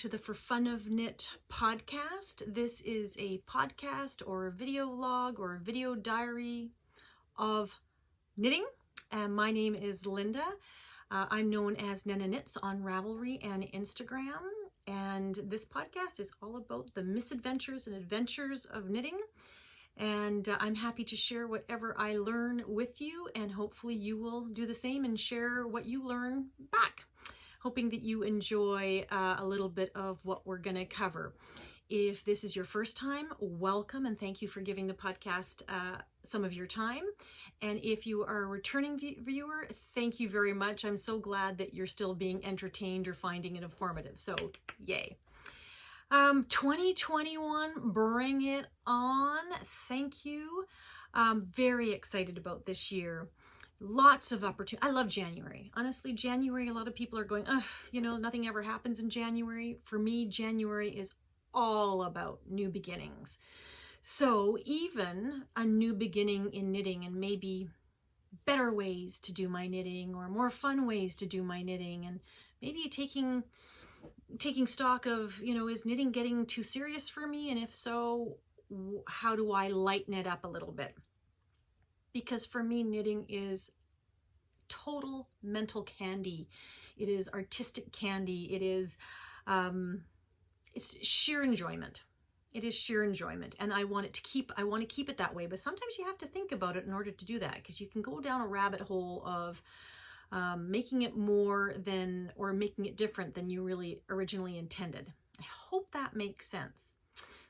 to the For Fun of Knit podcast. This is a podcast or a video log or a video diary of knitting. And my name is Linda. I'm known as Nana Knits on Ravelry and Instagram. And this podcast is all about the misadventures and adventures of knitting. And I'm happy to share whatever I learn with you, and hopefully you will do the same and share what you learn back. Hoping that you enjoy a little bit of what we're going to cover. If this is your first time, welcome and thank you for giving the podcast some of your time. And if you are a returning viewer, thank you very much. I'm so glad that you're still being entertained or finding it informative. So yay. 2021, bring it on. Thank you. Very excited about this year. Lots of opportunity. I love January. Honestly, January, a lot of people are going, ugh, nothing ever happens in January. For me, January is all about new beginnings. So even a new beginning in knitting and maybe better ways to do my knitting or more fun ways to do my knitting, and maybe taking stock of, is knitting getting too serious for me? And if so, how do I lighten it up a little bit? Because for me, knitting is total mental candy. It is artistic candy. It is, it's sheer enjoyment. It is sheer enjoyment. And I want to keep it that way. But sometimes you have to think about it in order to do that, because you can go down a rabbit hole of making it more than, or making it different than you really originally intended. I hope that makes sense.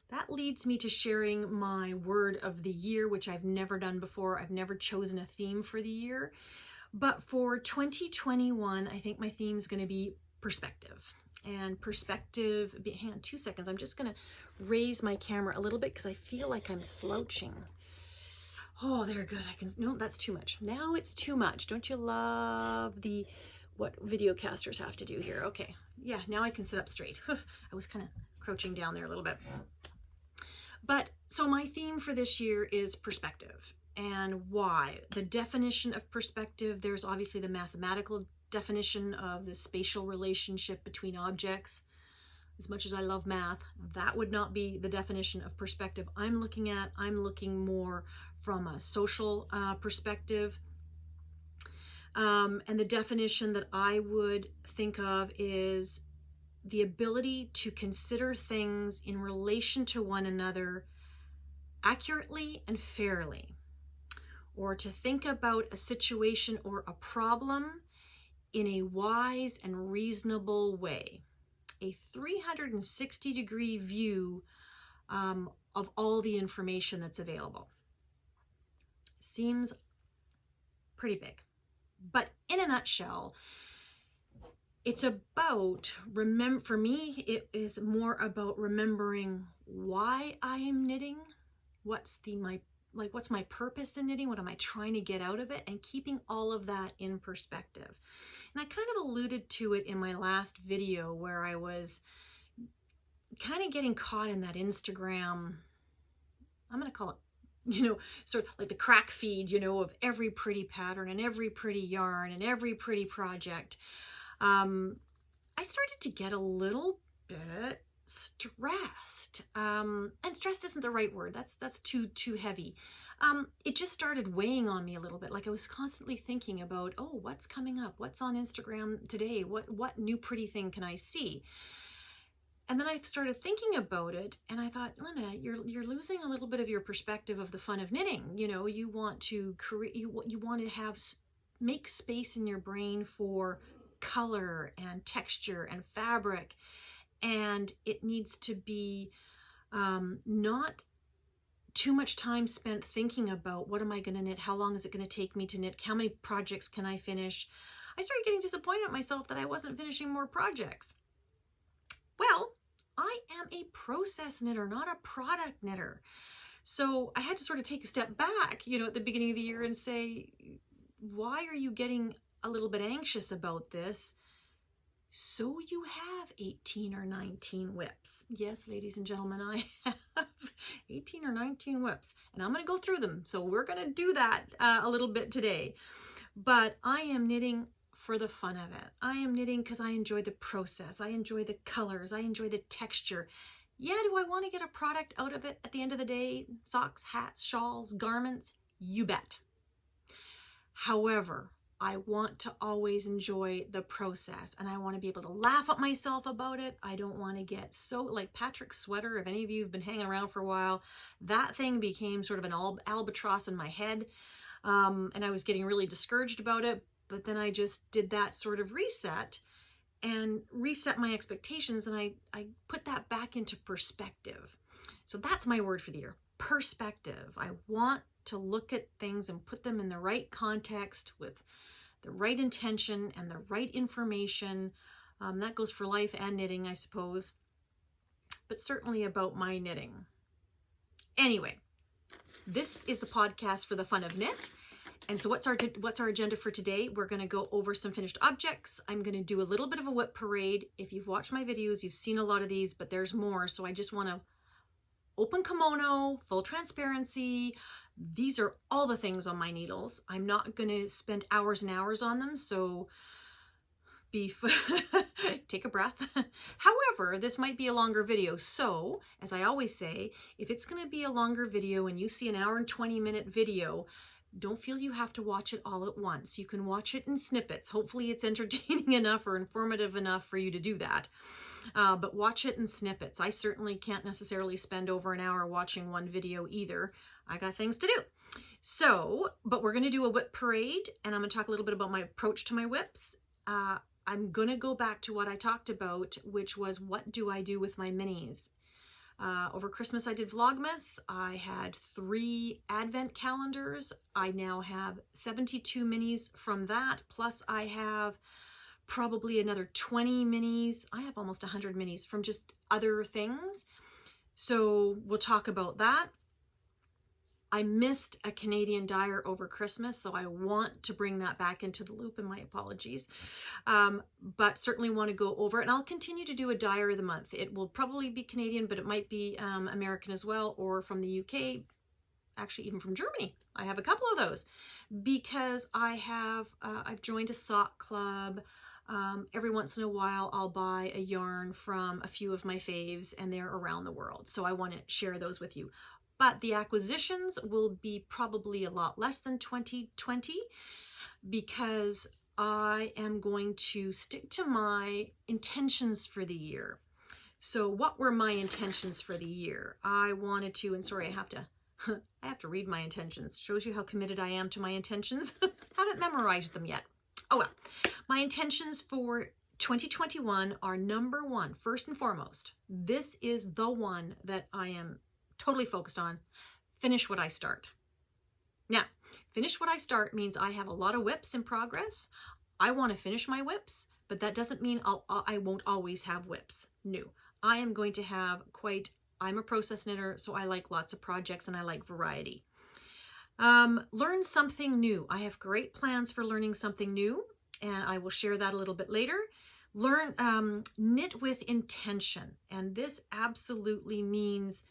That leads me to sharing my word of the year, which I've never done before. I've never chosen a theme for the year. But for 2021, I think my theme is going to be perspective. And perspective, hang on 2 seconds. I'm just going to raise my camera a little bit because I feel like I'm slouching. Oh, they're good. No, that's too much. Now it's too much. Don't you love what video casters have to do here? Okay. Yeah, now I can sit up straight. I was kind of crouching down there a little bit. But so my theme for this year is perspective. And why? The definition of perspective, there's obviously the mathematical definition of the spatial relationship between objects. As much as I love math, that would not be the definition of perspective I'm looking at. I'm looking more from a social perspective. And the definition that I would think of is the ability to consider things in relation to one another accurately and fairly, or to think about a situation or a problem in a wise and reasonable way. A 360-degree view of all the information that's available. Seems pretty big. But in a nutshell, it's about, for me, it is more about remembering why I am knitting, what's my purpose in knitting, what am I trying to get out of it, and keeping all of that in perspective. And I kind of alluded to it in my last video where I was kind of getting caught in that Instagram, I'm going to call it, sort of like the crack feed, of every pretty pattern and every pretty yarn and every pretty project. I started to get a little bit stressed. And stressed isn't the right word. That's too heavy. It just started weighing on me a little bit. Like I was constantly thinking about, oh, what's coming up? What's on Instagram today? What new pretty thing can I see? And then I started thinking about it, and I thought, Linda, you're losing a little bit of your perspective of the fun of knitting. You want to create, you want to make space in your brain for color and texture and fabric, and it needs to be not too much time spent thinking about what am I going to knit, how long is it going to take me to knit, how many projects can I finish. I started getting disappointed at myself that I wasn't finishing more projects. Well, I am a process knitter, not a product knitter. So I had to sort of take a step back, at the beginning of the year and say, why are you getting a little bit anxious about this? So you have 18 or 19 WIPs. Yes, ladies and gentlemen, I have 18 or 19 WIPs, and I'm going to go through them. So we're going to do that a little bit today. But I am knitting for the fun of it. I am knitting because I enjoy the process. I enjoy the colors. I enjoy the texture. Yeah, do I want to get a product out of it at the end of the day? Socks, hats, shawls, garments? You bet. However, I want to always enjoy the process, and I want to be able to laugh at myself about it. I don't want to get so, like Patrick's sweater, if any of you have been hanging around for a while, that thing became sort of an albatross in my head, and I was getting really discouraged about it, but then I just did that sort of reset and reset my expectations, and I put that back into perspective. So that's my word for the year, perspective. I want to look at things and put them in the right context with the right intention and the right information. That goes for life and knitting, I suppose, but certainly about my knitting. Anyway, this is the podcast for the fun of knit. And so what's our agenda for today? We're going to go over some finished objects. I'm going to do a little bit of a WIP parade. If you've watched my videos, you've seen a lot of these, but there's more. So I just want to open kimono, full transparency. These are all the things on my needles. I'm not going to spend hours and hours on them, so take a breath. However, this might be a longer video. So, as I always say, if it's going to be a longer video and you see an hour and 20-minute video, don't feel you have to watch it all at once. You can watch it in snippets. Hopefully it's entertaining enough or informative enough for you to do that. But watch it in snippets. I certainly can't necessarily spend over an hour watching one video either. I got things to do. So, but we're going to do a WIP parade, and I'm going to talk a little bit about my approach to my WIPs. I'm going to go back to what I talked about, which was what do I do with my minis? Over Christmas I did Vlogmas. I had 3 advent calendars. I now have 72 minis from that, plus I have probably another 20 minis. I have almost 100 minis from just other things. So we'll talk about that. I missed a Canadian dyer over Christmas, so I want to bring that back into the loop, and my apologies. But certainly want to go over it, and I'll continue to do a dyer of the month. It will probably be Canadian, but it might be American as well, or from the UK, actually even from Germany. I have a couple of those because I've joined a sock club. Every once in a while I'll buy a yarn from a few of my faves, and they're around the world. So I want to share those with you. But the acquisitions will be probably a lot less than 2020 because I am going to stick to my intentions for the year. So what were my intentions for the year? I wanted to, and sorry, I have to read my intentions. Shows you how committed I am to my intentions. Haven't memorized them yet. Oh well. My intentions for 2021 are number 1, first and foremost. This is the one that I am totally focused on. Finish what I start. Now, finish what I start means I have a lot of WIPs in progress. I want to finish my WIPs, but that doesn't mean I won't always have WIPs. No, I am going to have I'm a process knitter, so I like lots of projects and I like variety. Learn something new. I have great plans for learning something new, and I will share that a little bit later. Knit with intention, and this absolutely means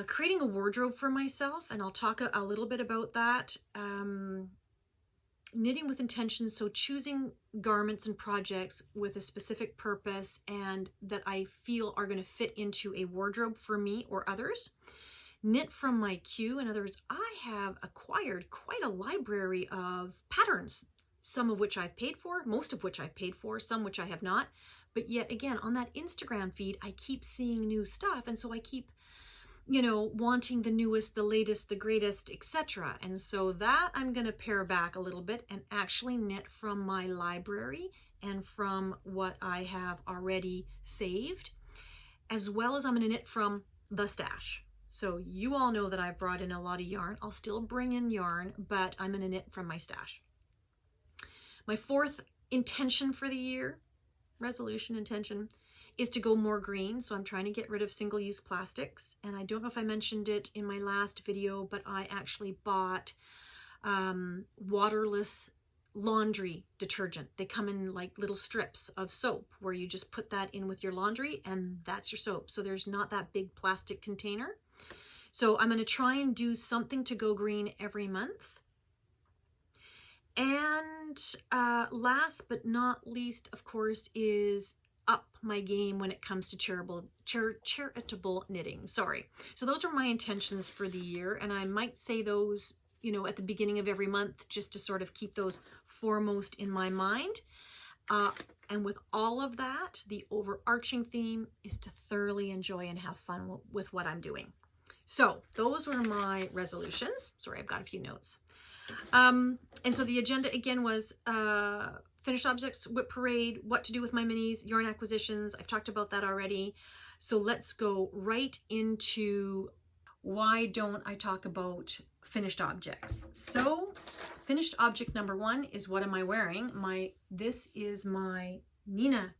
creating a wardrobe for myself, and I'll talk a little bit about that. Knitting with intention, so choosing garments and projects with a specific purpose and that I feel are going to fit into a wardrobe for me or others. Knit from my queue. In other words, I have acquired quite a library of patterns, some of which I've paid for, most of which I've paid for, some which I have not. But yet again, on that Instagram feed, I keep seeing new stuff, and so I keep wanting the newest, the latest, the greatest, etc. And so that I'm going to pare back a little bit and actually knit from my library and from what I have already saved, as well as I'm going to knit from the stash. So you all know that I've brought in a lot of yarn. I'll still bring in yarn, but I'm going to knit from my stash. My 4th intention for the year, resolution intention, is to go more green. So I'm trying to get rid of single-use plastics. And I don't know if I mentioned it in my last video, but I actually bought waterless laundry detergent. They come in like little strips of soap where you just put that in with your laundry and that's your soap. So there's not that big plastic container. So I'm going to try and do something to go green every month. And last but not least, of course, is up my game when it comes to charitable knitting. Sorry. So those are my intentions for the year, and I might say those, you know, at the beginning of every month, just to sort of keep those foremost in my mind. And with all of that, the overarching theme is to thoroughly enjoy and have fun with what I'm doing. So those were my resolutions. Sorry, I've got a few notes. And so the agenda again was finished objects, WIP Parade, what to do with my minis, yarn acquisitions. I've talked about that already. So let's go right into why don't I talk about finished objects. So finished object number one is, what am I wearing? This is my Nina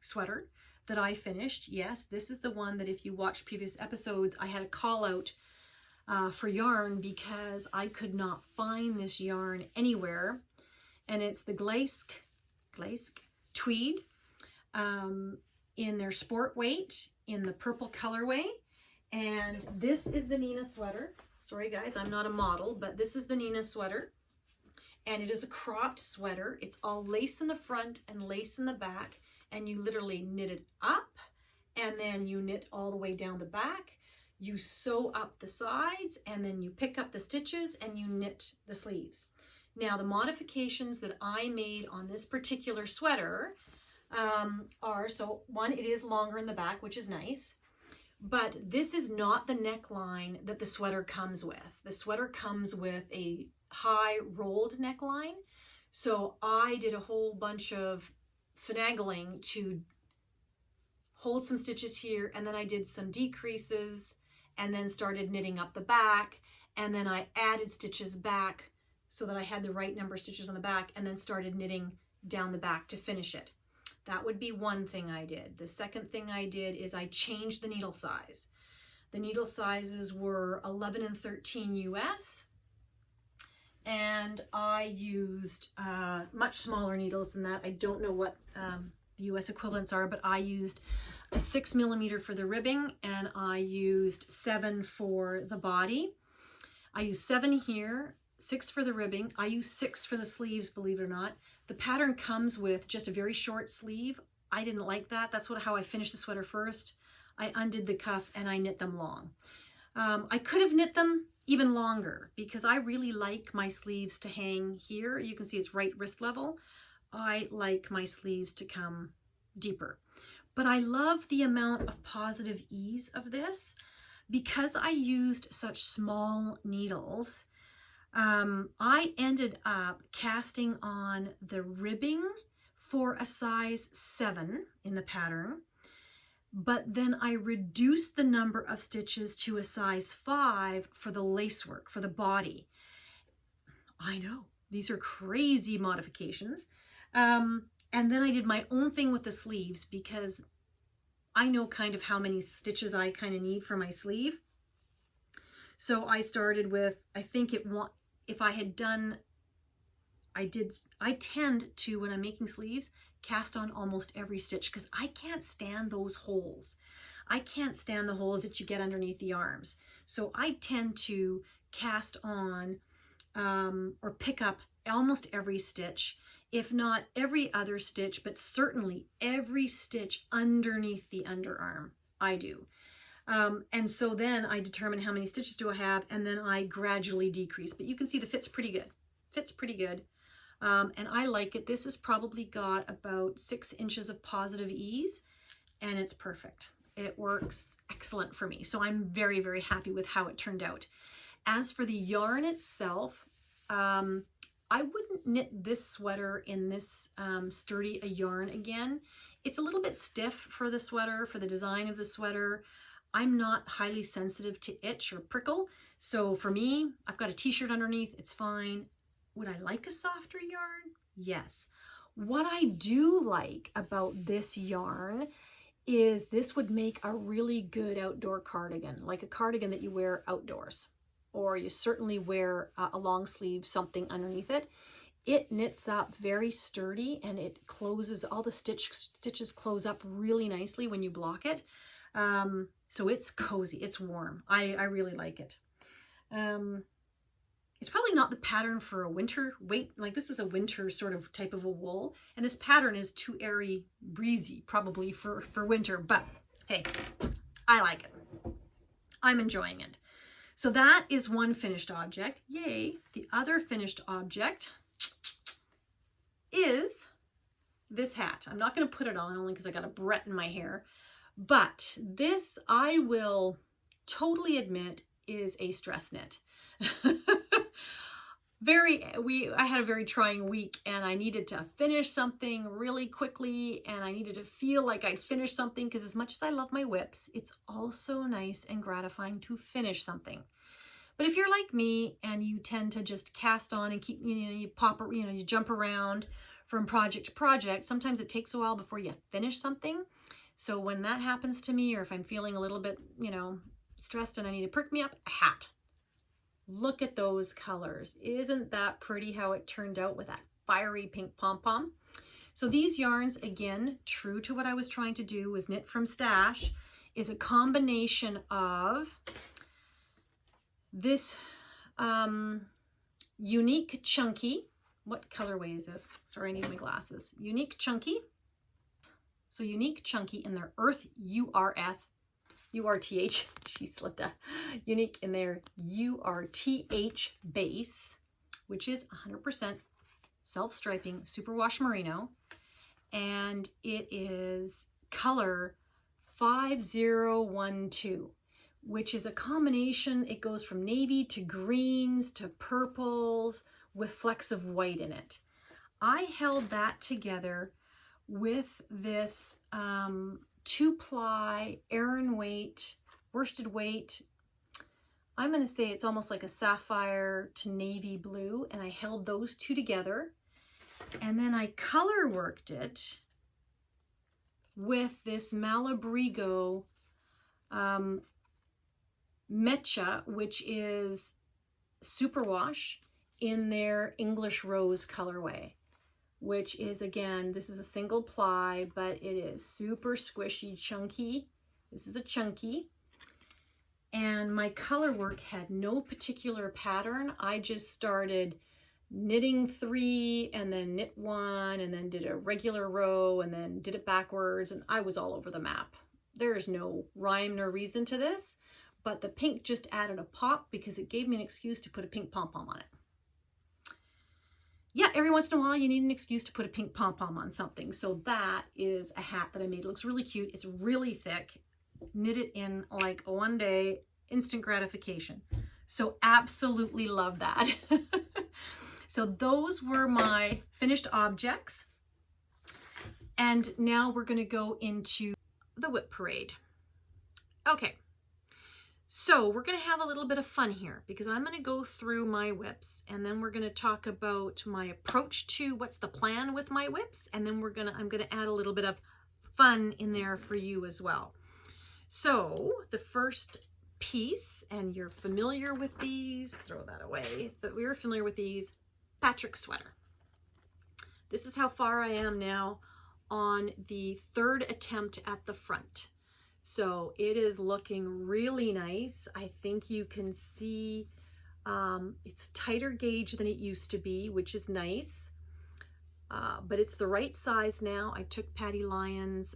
sweater that I finished. Yes, this is the one that if you watch previous episodes, I had a call out for yarn because I could not find this yarn anywhere. And it's the Gleisk Tweed in their sport weight in the purple colorway. And this is the Nina sweater. Sorry guys, I'm not a model, but this is the Nina sweater. And it is a cropped sweater. It's all lace in the front and lace in the back. And you literally knit it up and then you knit all the way down the back. You sew up the sides and then you pick up the stitches and you knit the sleeves. Now the modifications that I made on this particular sweater are, so one, it is longer in the back, which is nice. But this is not the neckline that the sweater comes with. The sweater comes with a high rolled neckline. So I did a whole bunch of finagling to hold some stitches here, and then I did some decreases and then started knitting up the back, and then I added stitches back so that I had the right number of stitches on the back, and then started knitting down the back to finish it. That would be one thing I did. The second thing I did is I changed the needle size. The needle sizes were 11 and 13 US, and I used much smaller needles than that. I don't know what the US equivalents are, but I used a 6mm for the ribbing, and I used 7 for the body. I used 7 here, 6 for the ribbing. I used 6 for the sleeves, believe it or not. The pattern comes with just a very short sleeve. I didn't like that. That's how I finished the sweater first. I undid the cuff and I knit them long. I could have knit them even longer because I really like my sleeves to hang here. You can see it's right wrist level. I like my sleeves to come deeper. But I love the amount of positive ease of this because I used such small needles. I ended up casting on the ribbing for a size 7 in the pattern, but then I reduced the number of stitches to a size 5 for the lace work, for the body. I know, these are crazy modifications. And then I did my own thing with the sleeves because I know kind of how many stitches I kind of need for my sleeve. So I started with, I think if I had done, I tend to, when I'm making sleeves, cast on almost every stitch because I can't stand those holes. I can't stand the holes that you get underneath the arms. So I tend to cast on or pick up almost every stitch, if not every other stitch, but certainly every stitch underneath the underarm, I do. And so then I determine how many stitches do I have, and then I gradually decrease. But you can see the fit's pretty good. Fit's pretty good. And I like it. This has probably got about 6 inches of positive ease, and it's perfect. It works excellent for me. So I'm very, very happy with how it turned out. As for the yarn itself, I wouldn't knit this sweater in this sturdy a yarn again. It's a little bit stiff for the sweater, for the design of the sweater. I'm not highly sensitive to itch or prickle. So for me, I've got a t-shirt underneath, it's fine. Would I like a softer yarn? Yes. What I do like about this yarn is this would make a really good outdoor cardigan, like a cardigan that you wear outdoors, or you certainly wear a long sleeve something underneath it. It knits up very sturdy and it closes, all the stitches close up really nicely when you block it. So it's cozy, it's warm. I really like it. it's probably not the pattern for a winter weight. Like this is a winter sort of type of a wool. And this pattern is too airy, breezy, probably for winter. But hey, I like it. I'm enjoying it. So that is one finished object. Yay. The other finished object is this hat. I'm not going to put it on only because I got a barrette in my hair. But this, I will totally admit, is a stress knit. I had a very trying week and I needed to finish something really quickly and I needed to feel like I'd finished something because as much as I love my WIPs, it's also nice and gratifying to finish something. But if you're like me and you tend to just cast on and keep, you pop, you jump around from project to project, sometimes it takes a while before you finish something. So when that happens to me, or if I'm feeling a little bit, stressed and I need to perk me up, a hat. Look at those colors. Isn't that pretty how it turned out with that fiery pink pom-pom? So these yarns, again, true to what I was trying to do, was knit from stash, is a combination of this UNEEK Chunky. What colorway is this? Sorry, I need my glasses. UNEEK Chunky. So UNEEK Chunky in their Earth URTH, she slipped a UNEEK in their URTH base, which is 100% self-striping superwash merino, and it is color 5012, which is a combination. It goes from navy to greens to purples with flecks of white in it. I held that together with this 2-ply Aran weight, worsted weight. I'm going to say it's almost like a sapphire to navy blue, and I held those two together. And then I color worked it with this Malabrigo Mecha, which is superwash in their English Rose colorway, which is, again, this is a single ply, but it is super squishy, chunky. This is a chunky. And my color work had no particular pattern. I just started knitting 3 and then knit 1 and then did a regular row and then did it backwards, and I was all over the map. There's no rhyme nor reason to this, but the pink just added a pop because it gave me an excuse to put a pink pom-pom on it. Yeah, every once in a while you need an excuse to put a pink pom-pom on something. So that is a hat that I made. It looks really cute. It's really thick. Knit it in like one day, instant gratification. So absolutely love that. So those were my finished objects. And now we're going to go into the WIP Parade. Okay. So we're going to have a little bit of fun here because I'm going to go through my WIPs and then we're going to talk about my approach to what's the plan with my WIPs, and then I'm going to add a little bit of fun in there for you as well. So the first piece, and you're familiar with these, throw that away, but we're familiar with these, Patrick sweater. This is how far I am now on the 3rd attempt at the front. So it is looking really nice. I think you can see it's tighter gauge than it used to be, which is nice. But it's the right size now. I took Patty Lyon's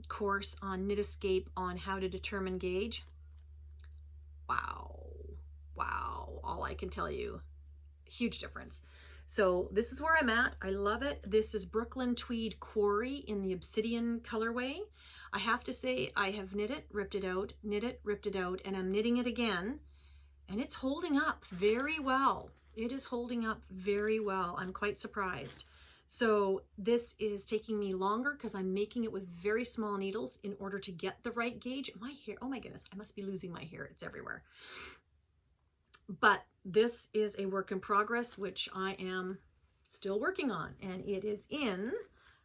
course on Knit Escape on how to determine gauge. Wow. Wow. All I can tell you, huge difference. So this is where I'm at. I love it. This is Brooklyn Tweed Quary in the Obsidian colorway. I have to say I have knit it, ripped it out, knit it, ripped it out, and I'm knitting it again. And it's holding up very well. It is holding up very well. I'm quite surprised. So this is taking me longer because I'm making it with very small needles in order to get the right gauge. My hair, oh my goodness, I must be losing my hair. It's everywhere. But this is a work in progress, which I am still working on. And it is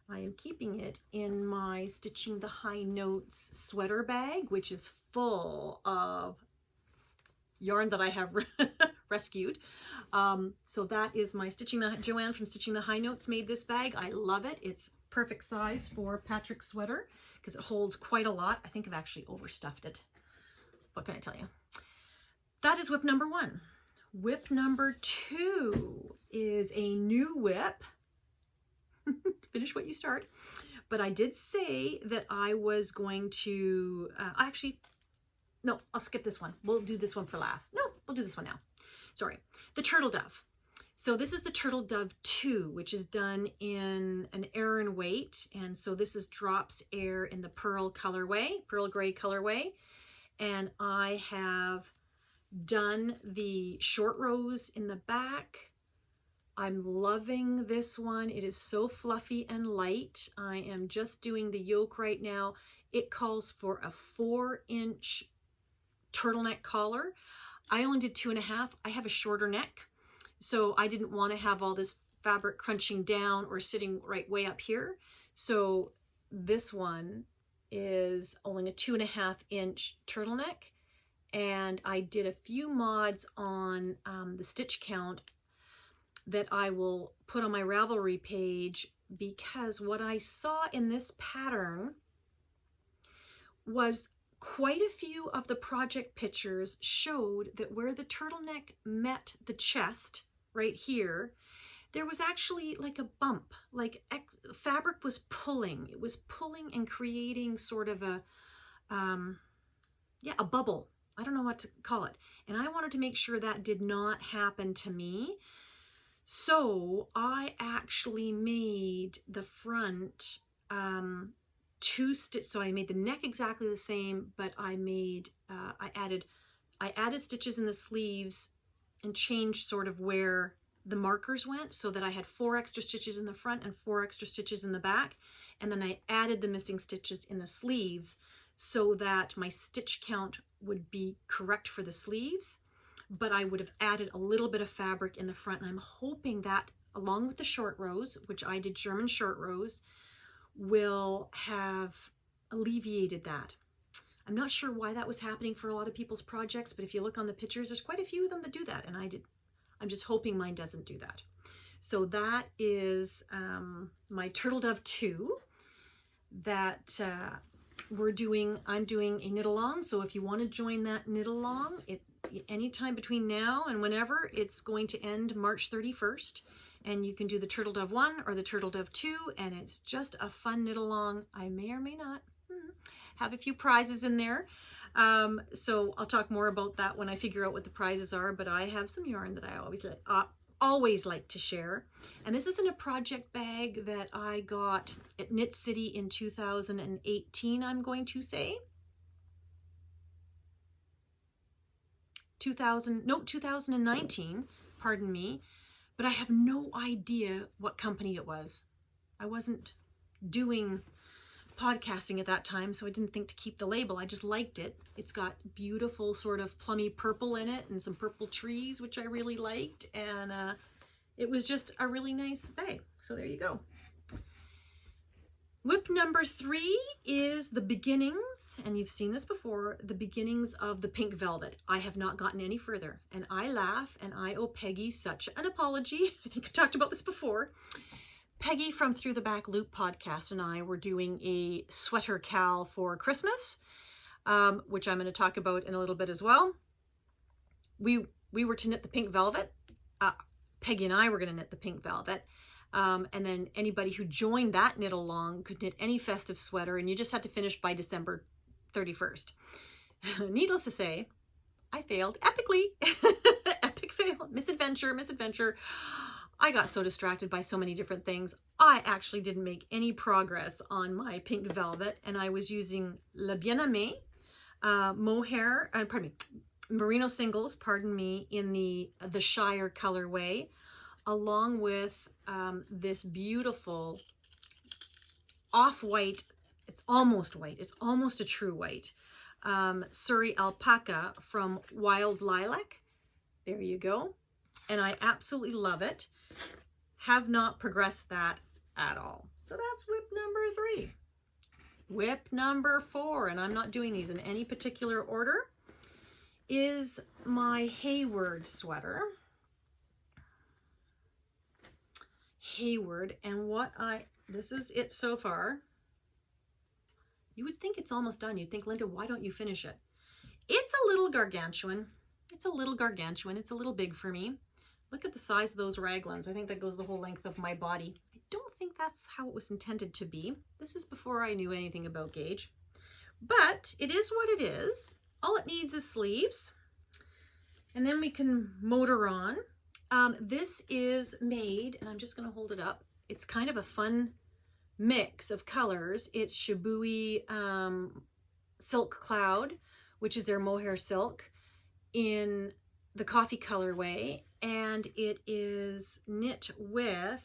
I am keeping it in my Stitching the High Notes sweater bag, which is full of yarn that I have rescued. So that is my Joanne from Stitching the High Notes made this bag. I love it. It's perfect size for Patrick's sweater because it holds quite a lot. I think I've actually overstuffed it. What can I tell you? That is WIP number 1. WIP number 2 is a new WIP. Finish what you start. But I did say that I was going to, actually, no, I'll skip this one. We'll do this one for last. No, we'll do this one now. Sorry. The Turtle Dove. So this is the Turtle Dove 2, which is done in an Aran weight. And so this is Drops Air in the pearl colorway, pearl gray colorway. And I have done the short rows in the back. I'm loving this one. It is so fluffy and light. I am just doing the yoke right now. It calls for a 4-inch turtleneck collar. I only did 2.5. I have a shorter neck, so I didn't want to have all this fabric crunching down or sitting right way up here. So this one is only a 2.5-inch turtleneck, and I did a few mods on the stitch count that I will put on my Ravelry page, because what I saw in this pattern was quite a few of the project pictures showed that where the turtleneck met the chest right here, there was actually like a bump, like fabric was pulling. It was pulling and creating sort of a, yeah, a bubble. I don't know what to call it. And I wanted to make sure that did not happen to me. So I actually made the front so I made the neck exactly the same, but I made, I added stitches in the sleeves and changed sort of where the markers went, so that I had 4 extra stitches in the front and 4 extra stitches in the back. And then I added the missing stitches in the sleeves so that my stitch count would be correct for the sleeves, but I would have added a little bit of fabric in the front. And I'm hoping that, along with the short rows, which I did German short rows, will have alleviated that. I'm not sure why that was happening for a lot of people's projects, but if you look on the pictures, there's quite a few of them that do that, and I'm just hoping mine doesn't do that. So that is my Turtle Dove 2 that I'm doing a knit along. So if you want to join that knit along, anytime between now and whenever, it's going to end March 31st. And you can do the Turtle Dove 1 or the Turtle Dove 2, and it's just a fun knit along. I may or may not have a few prizes in there. So I'll talk more about that when I figure out what the prizes are, but I have some yarn that I always like to share. And this is in a project bag that I got at Knit City in 2018, I'm going to say. 2019, pardon me. But I have no idea what company it was. I wasn't doing podcasting at that time, so I didn't think to keep the label. I just liked it. It's got beautiful sort of plummy purple in it and some purple trees, which I really liked. And it was just a really nice bag. So there you go. WIP number 3 is the beginnings, and you've seen this before, the beginnings of the pink velvet. I have not gotten any further, and I laugh, and I owe Peggy such an apology. I think I talked about this before. Peggy from Through the Back Loop podcast and I were doing a sweater cal for Christmas, which I'm going to talk about in a little bit as well. We were to knit the pink velvet. Peggy and I were going to knit the pink velvet. And then anybody who joined that knit along could knit any festive sweater, and you just had to finish by December 31st. Needless to say, I failed epically. Epic fail, misadventure. I got so distracted by so many different things. I actually didn't make any progress on my pink velvet, and I was using Le Bien-Aimé mohair, merino singles, in the Shire colorway, along with this beautiful off-white, it's almost white, it's almost a true white, Suri Alpaca from Wild Lilac. There you go. And I absolutely love it. Have not progressed that at all. So that's WIP number 3. WIP number 4, and I'm not doing these in any particular order, is my Hayward sweater. Hayward, and this is it so far. You would think it's almost done. You'd think, Linda, why don't you finish it? It's a little gargantuan. It's a little gargantuan. It's a little big for me. Look at the size of those raglans. I think that goes the whole length of my body. I don't think that's how it was intended to be. This is before I knew anything about gauge. But it is what it is. All it needs is sleeves. And then we can motor on. This is made, and I'm just going to hold it up. It's kind of a fun mix of colors. It's Shibui Silk Cloud, which is their mohair silk, in the coffee colorway, and it is knit with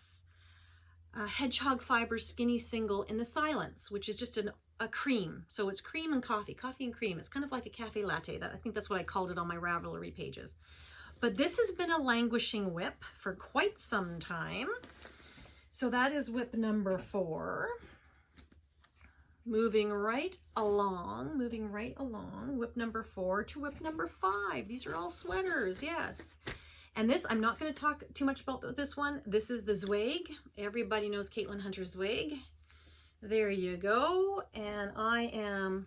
Hedgehog Fiber Skinny Single in the Silence, which is just a cream. So it's cream and coffee and cream. It's kind of like a cafe latte. I think that's what I called it on my Ravelry pages. But this has been a languishing WIP for quite some time. So that is WIP number 4. Moving right along, WIP number 4 to WIP number 5. These are all sweaters, yes. And this, I'm not going to talk too much about this one. This is the Zweig. Everybody knows Caitlin Hunter's Zweig. There you go. And I am,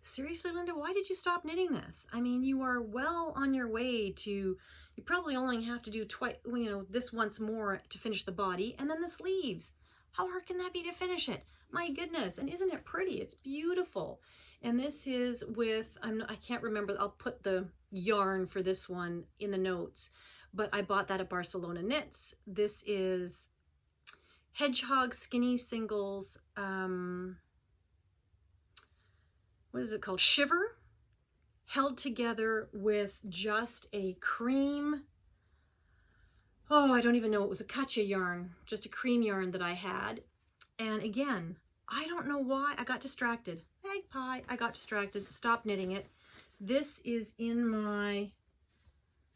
seriously, Linda, why did you stop knitting this? I mean, you are well on your way to, you probably only have to do twice, you know, this once more to finish the body, and then the sleeves. How hard can that be to finish it? My goodness. And isn't it pretty? It's beautiful. And this is with, I can't remember, I'll put the yarn for this one in the notes, but I bought that at Barcelona Knits. This is Hedgehog Skinny Singles, what is it called? Shiver, held together with just a cream, oh, I don't even know, it was a Kacha yarn, just a cream yarn that I had. And again, I don't know why I got distracted. Magpie, I got distracted, stopped knitting it. This is in my,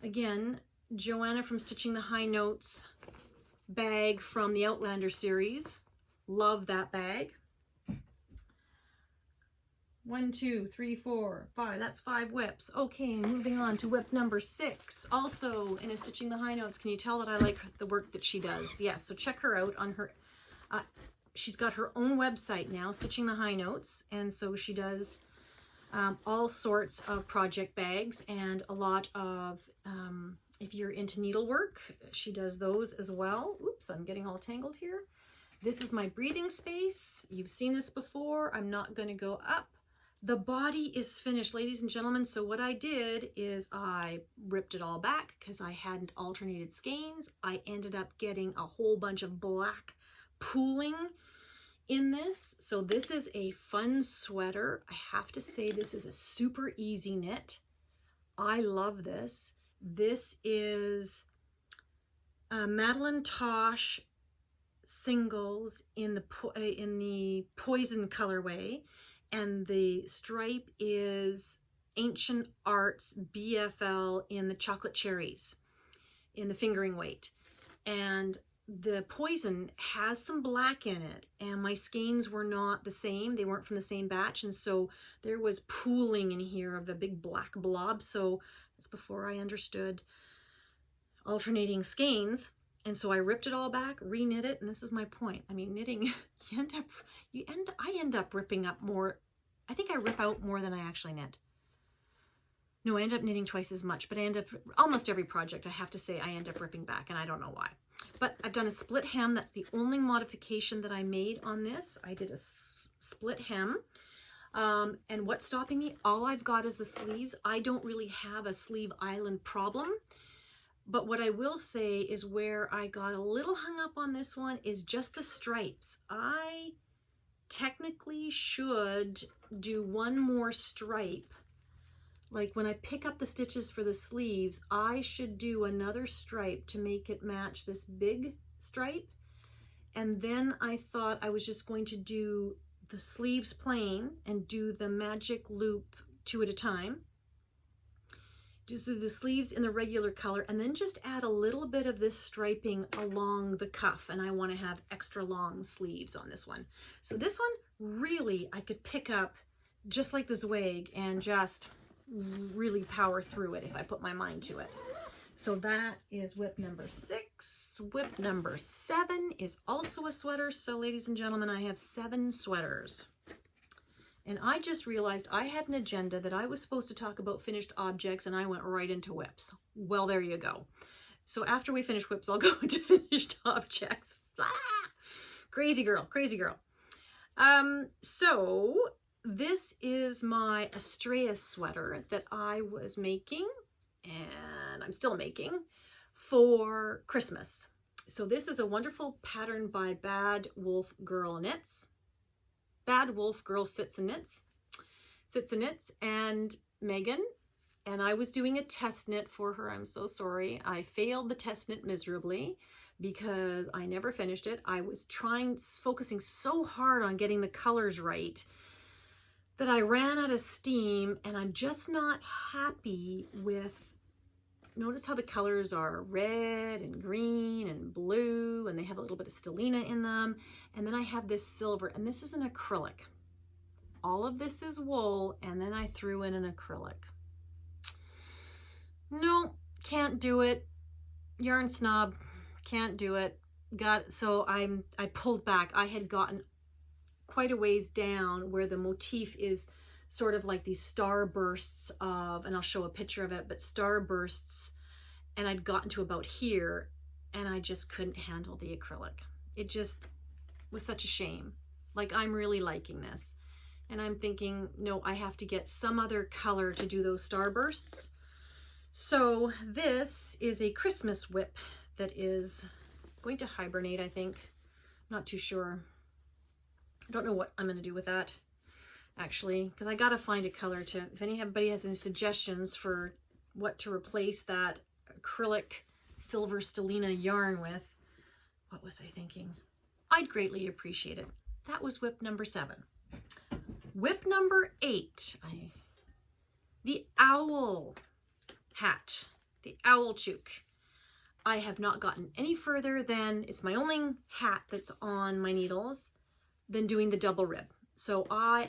again, Joanna from Stitching the High Notes bag from the Outlander series. Love that bag. 1, 2, 3, 4, 5. That's 5 WIPs. Okay, moving on to WIP number 6. Also in a Stitching the High Notes. Can you tell that I like the work that she does? Yes, so check her out on her, she's got her own website now, Stitching the High Notes, and so she does all sorts of project bags and a lot of, if you're into needlework, she does those as well. Oops, I'm getting all tangled here. This is my breathing space. You've seen this before. I'm not going to go up. The body is finished, ladies and gentlemen. So what I did is I ripped it all back because I hadn't alternated skeins. I ended up getting a whole bunch of black pooling in this. So this is a fun sweater. I have to say this is a super easy knit. I love this. This is Madeline Tosh singles in the Poison colorway, and the stripe is Ancient Arts BFL in the Chocolate Cherries in the fingering weight. And the Poison has some black in it, and my skeins were not the same. They weren't from the same batch, and so there was pooling in here of the big black blob. So that's before I understood alternating skeins. And so I ripped it all back, re-knit it, and this is my point. I mean, knitting, I end up ripping up more. I think I rip out more than I actually knit. No, I end up knitting twice as much, but I end up, almost every project, I have to say, I end up ripping back, and I don't know why. But I've done a split hem. That's the only modification that I made on this. I did a split hem. And what's stopping me? All I've got is the sleeves. I don't really have a sleeve island problem. But what I will say is where I got a little hung up on this one is just the stripes. I technically should do one more stripe. Like when I pick up the stitches for the sleeves, I should do another stripe to make it match this big stripe. And then I thought I was just going to do the sleeves plain and do the magic loop 2 at a time. Just do the sleeves in the regular color, and then just add a little bit of this striping along the cuff. And I want to have extra long sleeves on this one. So this one, really, I could pick up just like the Zweig and just really power through it if I put my mind to it. So that is WIP number 6. WIP number 7 is also a sweater. So ladies and gentlemen, I have 7 sweaters. And I just realized I had an agenda that I was supposed to talk about finished objects, and I went right into WIPs. Well, there you go. So after we finish WIPs, I'll go into finished objects. Ah! Crazy girl, crazy girl. So this is my Astrea sweater that I was making, and I'm still making, for Christmas. So this is a wonderful pattern by Bad Wolf Girl Knits. Bad Wolf Girl Sits and Knits, and Megan, and I was doing a test knit for her. I'm so sorry. I failed the test knit miserably because I never finished it. I was focusing so hard on getting the colors right that I ran out of steam, and I'm just not happy with, notice how the colors are red and green and blue, and they have a little bit of stellina in them. And then I have this silver, and this is an acrylic. All of this is wool, and then I threw in an acrylic. No, can't do it. Yarn snob, can't do it. So I pulled back. I had gotten quite a ways down where the motif is sort of like these starbursts of, and I'll show a picture of it, but starbursts, and I'd gotten to about here, and I just couldn't handle the acrylic. It just was such a shame. Like, I'm really liking this, and I'm thinking, no, I have to get some other color to do those starbursts. So this is a Christmas WIP that is going to hibernate, I think. Not too sure. I don't know what I'm going to do with that, actually, because I got to find a color to, if anybody has any suggestions for what to replace that acrylic silver stellina yarn with, what was I thinking? I'd greatly appreciate it. That was WIP number 7. WIP number 8, the owl hat, the owl chook. I have not gotten any further than, it's my only hat that's on my needles, than doing the double rib. So I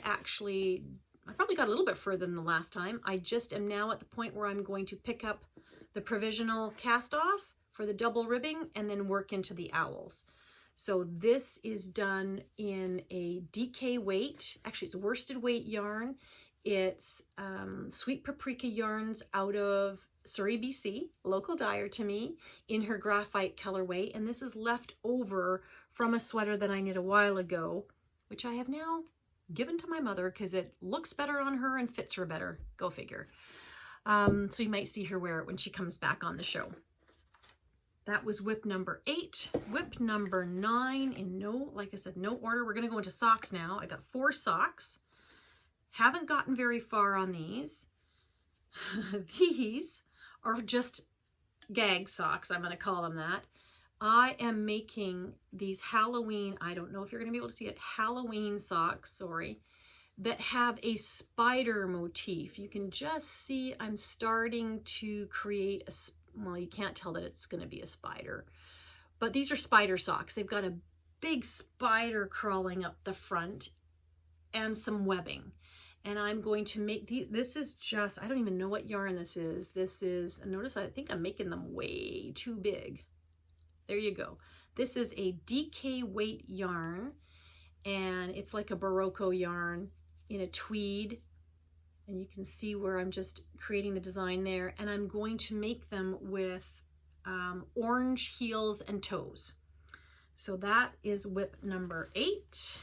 probably got a little bit further than the last time. I just am now at the point where I'm going to pick up the provisional cast off for the double ribbing and then work into the owls. So this is done in a DK weight. Actually, it's worsted weight yarn. It's Sweet Paprika yarns out of Suri, BC, local dyer to me, in her graphite colorway. And this is left over from a sweater that I knit a while ago, which I have now given to my mother because it looks better on her and fits her better. Go figure. So you might see her wear it when she comes back on the show. That was WIP number 8. WIP number 9 in like I said, no order. We're going to go into socks now. I got 4 socks. Haven't gotten very far on these. These are just gag socks. I'm going to call them that. I am making these Halloween, I don't know if you're going to be able to see it, Halloween socks, sorry, that have a spider motif. You can just see I'm starting to create a, well, you can't tell that it's going to be a spider, but these are spider socks. They've got a big spider crawling up the front and some webbing. And I'm going to make these, this is just, I don't even know what yarn this is. This is, notice I think I'm making them way too big. There you go. This is a DK weight yarn, and it's like a Barocco yarn in a tweed. And you can see where I'm just creating the design there. And I'm going to make them with orange heels and toes. So that is WIP number 8.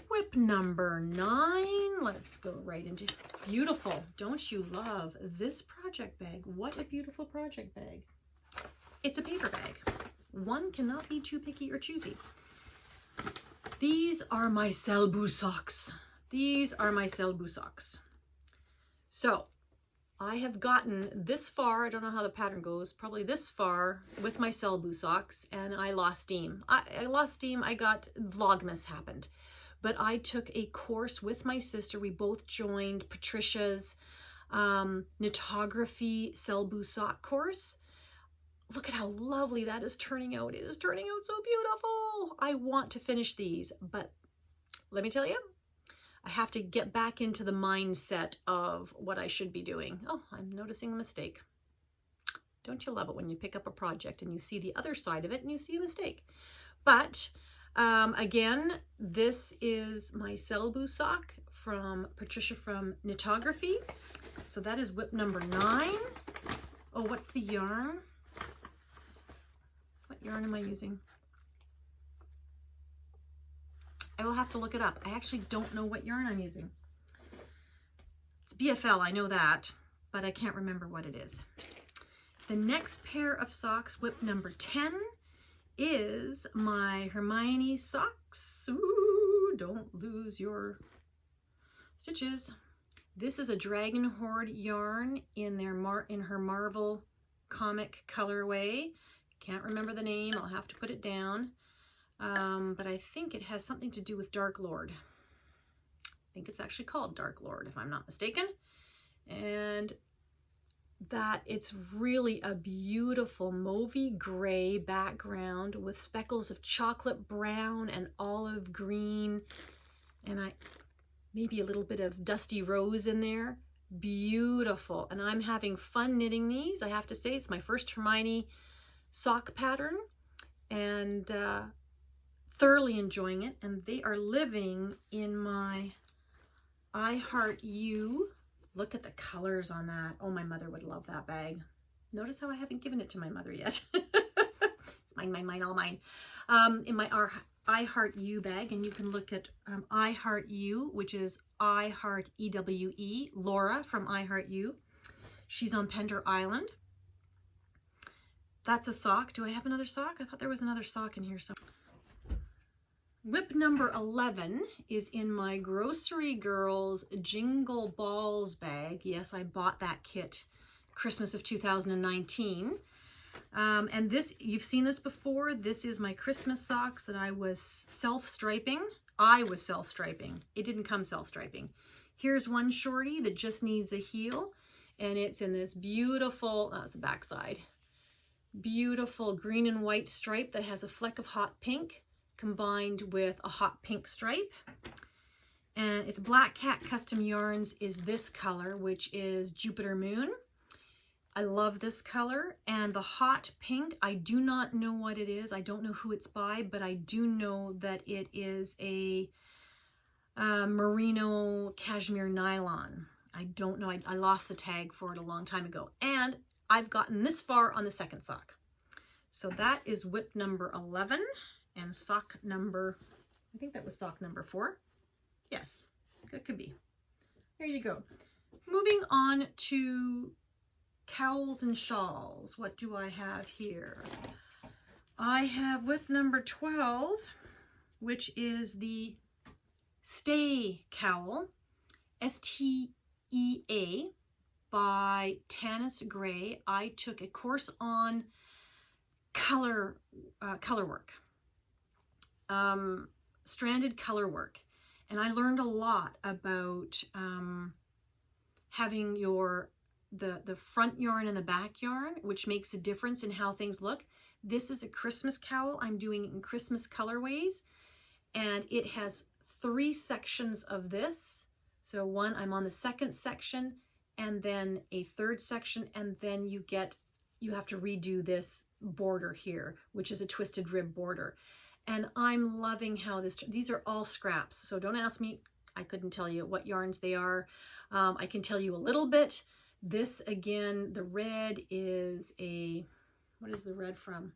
WIP number 9. Let's go right into beautiful. Don't you love this project bag? What a beautiful project bag. It's a paper bag. One cannot be too picky or choosy. These are my Selbu socks. These are my Selbu socks. So I have gotten this far. I don't know how the pattern goes. Probably this far with my Selbu socks, and I lost steam. I lost steam. I got Vlogmas happened. But I took a course with my sister. We both joined Patricia's knitography Selbu sock course. Look at how lovely that is turning out. It is turning out so beautiful. I want to finish these, but let me tell you, I have to get back into the mindset of what I should be doing. Oh, I'm noticing a mistake. Don't you love it when you pick up a project and you see the other side of it and you see a mistake? But Again, this is my Celebu sock from Patricia from Knitography. So that is WIP number 9. Oh, what's the yarn? What yarn am I using? I will have to look it up. I actually don't know what yarn I'm using. It's BFL, I know that, but I can't remember what it is. The next pair of socks, WIP number 10, is my Hermione socks. Ooh, don't lose your stitches. This is a Dragon Horde yarn in her Marvel comic colorway. Can't remember the name, I'll have to put it down. But I think it has something to do with Dark Lord. I think it's actually called Dark Lord, if I'm not mistaken. And that it's really a beautiful mauvey gray background with speckles of chocolate brown and olive green, and maybe a little bit of dusty rose in there. Beautiful. And I'm having fun knitting these. I have to say, it's my first Hermione sock pattern, and thoroughly enjoying it. And they are living in my IHeartEwe. Look at the colors on that. Oh, my mother would love that bag. Notice how I haven't given it to my mother yet. It's mine, all mine. In my IHeartEwe bag, and you can look at IHeartEwe, which is IHeartEwe, Laura from IHeartEwe. She's on Pender Island. That's a sock. Do I have another sock? I thought there was another sock in here somewhere. WIP number 11 is in my Grocery Girls Jingle Balls bag. Yes, I bought that kit Christmas of 2019. And this, you've seen this before. This is my Christmas socks that I was self-striping. It didn't come self-striping. Here's one shorty that just needs a heel, and it's in this beautiful, that's the back side, beautiful green and white stripe that has a fleck of hot pink combined with a hot pink stripe. And it's Black Cat Custom Yarns is this color, which is Jupiter Moon. I love this color. And the hot pink, I do not know what it is. I don't know who it's by, but I do know that it is a merino cashmere nylon. I don't know. I lost the tag for it a long time ago. And I've gotten this far on the second sock. So that is WIP number 11. And sock number, I think that was sock number 4. Yes, that could be. There you go. Moving on to cowls and shawls. What do I have here? I have WIP number 12, which is the Stay Cowl, S-T-E-A, by Tanis Gray. I took a course on color work. Stranded color work, and I learned a lot about having the front yarn and the back yarn, which makes a difference in how things look. This is a Christmas cowl. I'm doing it in Christmas colorways, and it has 3 sections of this. So one, I'm on the second section, and then a third section, and then you have to redo this border here, which is a twisted rib border. And I'm loving how these are all scraps. So don't ask me, I couldn't tell you what yarns they are. I can tell you a little bit. This, again, the red is what is the red from?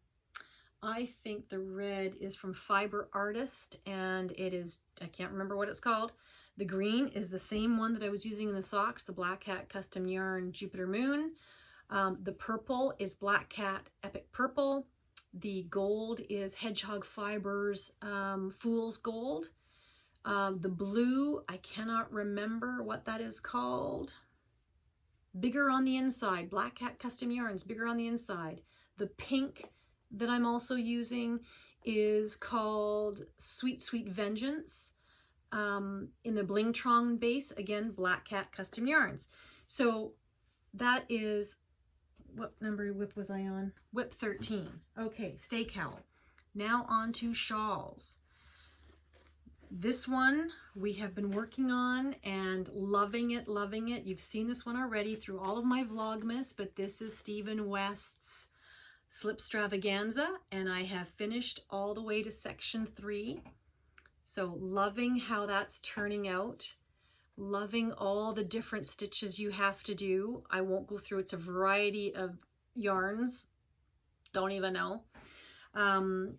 I think the red is from Fiber Artist, and it is, I can't remember what it's called. The green is the same one that I was using in the socks, the Black Cat Custom Yarn Jupiter Moon. The purple is Black Cat Epic Purple. The gold is Hedgehog Fibers Fool's Gold. The blue, I cannot remember what that is called. Bigger on the inside, Black Cat Custom Yarns, bigger on the inside. The pink that I'm also using is called Sweet Sweet Vengeance. In the Blingtron base, again, Black Cat Custom Yarns. So that is, what number WIP was I on? WIP 13. Okay, Stay Cowl. Now on to shawls. This one we have been working on and loving it, loving it. You've seen this one already through all of my Vlogmas, but this is Stephen West's Slipstravaganza, and I have finished all the way to section 3. So loving how that's turning out. Loving all the different stitches you have to do. I won't go through, it's a variety of yarns. Don't even know. And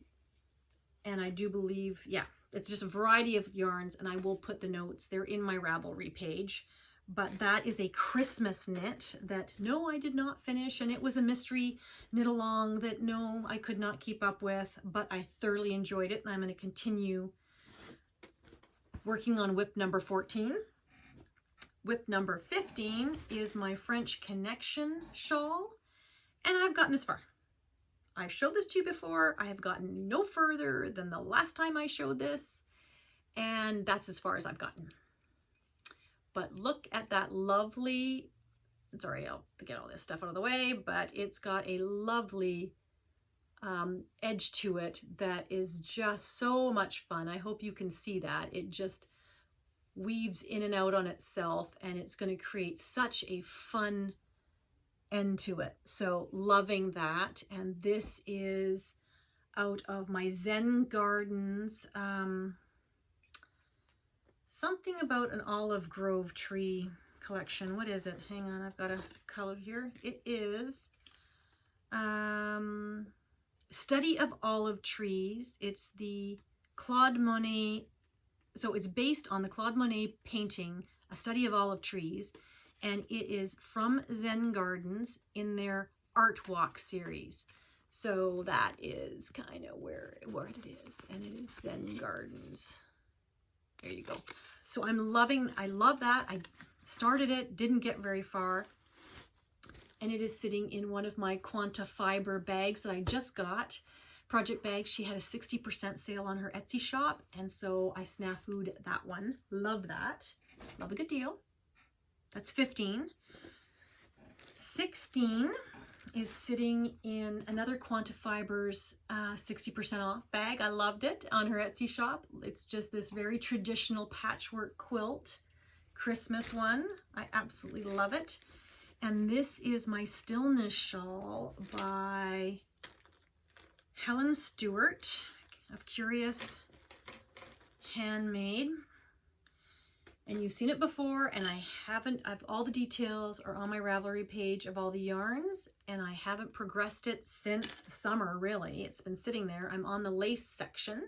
I do believe, yeah, it's just a variety of yarns, and I will put the notes. They're in my Ravelry page. But that is a Christmas knit that, no, I did not finish, and it was a mystery knit along that, no, I could not keep up with, but I thoroughly enjoyed it, and I'm going to continue working on WIP number 14. WIP number 15 is my French Connection shawl, and I've gotten this far. I've showed this to you before. I have gotten no further than the last time I showed this, and that's as far as I've gotten. But look at that lovely, sorry, I'll get all this stuff out of the way, but it's got a lovely edge to it that is just so much fun. I hope you can see that. It just weaves in and out on itself, and it's going to create such a fun end to it. So loving that. And this is out of my Zen Gardens, something about an olive grove tree collection. What is it? Hang on, I've got a color here. It is Study of Olive Trees. It's the Claude Monet, so it's based on the Claude Monet painting, A Study of Olive Trees, and it is from Zen Gardens in their Art Walk series. So that is kind of where it is, and it is Zen Gardens. There you go. So I love that. I started it, didn't get very far. And it is sitting in one of my Quanta Fiber bags that I just got. Project bag. She had a 60% sale on her Etsy shop. And so I snafu'd that one. Love that. Love a good deal. That's 15. 16 is sitting in another Quanta Fibers 60% off bag. I loved it on her Etsy shop. It's just this very traditional patchwork quilt Christmas one. I absolutely love it. And this is my Stillness shawl by Helen Stewart of Curious Handmade. And you've seen it before, and all the details are on my Ravelry page of all the yarns, and I haven't progressed it since the summer, really. It's been sitting there. I'm on the lace section,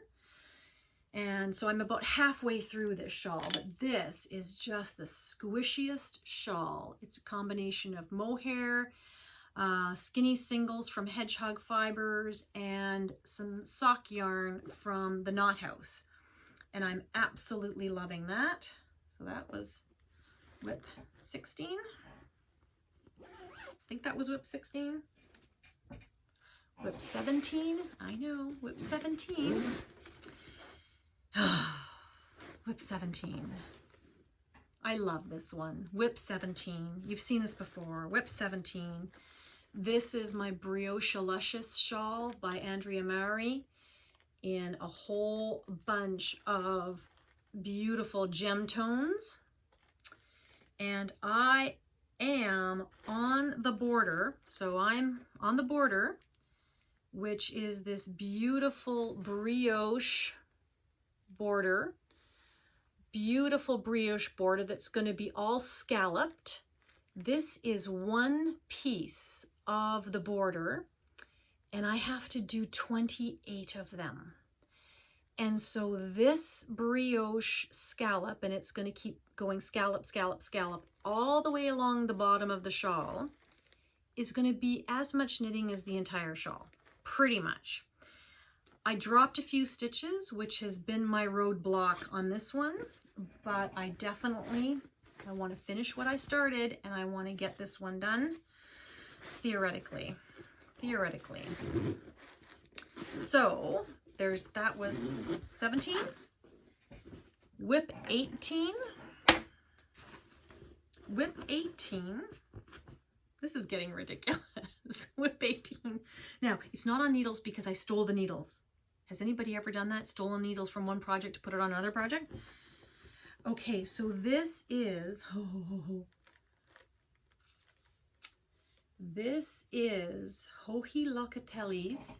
and so I'm about halfway through this shawl, but this is just the squishiest shawl. It's a combination of mohair, skinny singles from Hedgehog Fibers, and some sock yarn from the Knot House, and I'm absolutely loving that. So that was WIP 16. I think that was WIP 16. WIP 17. I know, WIP 17. WIP 17. I love this one. WIP 17. You've seen this before. WIP 17. This is my Brioche Luscious shawl by Andrea Mari in a whole bunch of beautiful gem tones, and I am on the border, so I'm on the border, which is this beautiful brioche border, that's going to be all scalloped. This is one piece of the border, and I have to do 28 of them. And so this brioche scallop, and it's going to keep going scallop, scallop, scallop all the way along the bottom of the shawl, is going to be as much knitting as the entire shawl, pretty much. I dropped a few stitches, which has been my roadblock on this one, but I want to finish what I started, and I want to get this one done, theoretically. So that was 17. WIP 18. WIP 18. This is getting ridiculous. WIP 18. Now, it's not on needles because I stole the needles. Has anybody ever done that? Stolen needles from one project to put it on another project? Okay, so this is This is Joji Locatelli's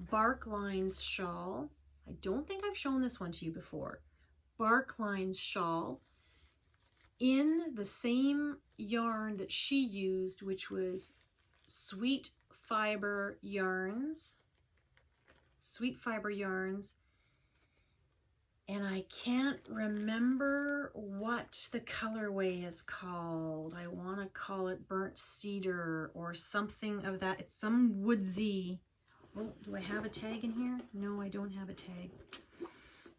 Bark Lines shawl. I don't think I've shown this one to you before. Bark Lines shawl in the same yarn that she used, which was Sweet Fiber Yarns. Sweet Fiber Yarns. And I can't remember what the colorway is called. I want to call it Burnt Cedar or something of that. It's some woodsy. Oh, do I have a tag in here? No, I don't have a tag.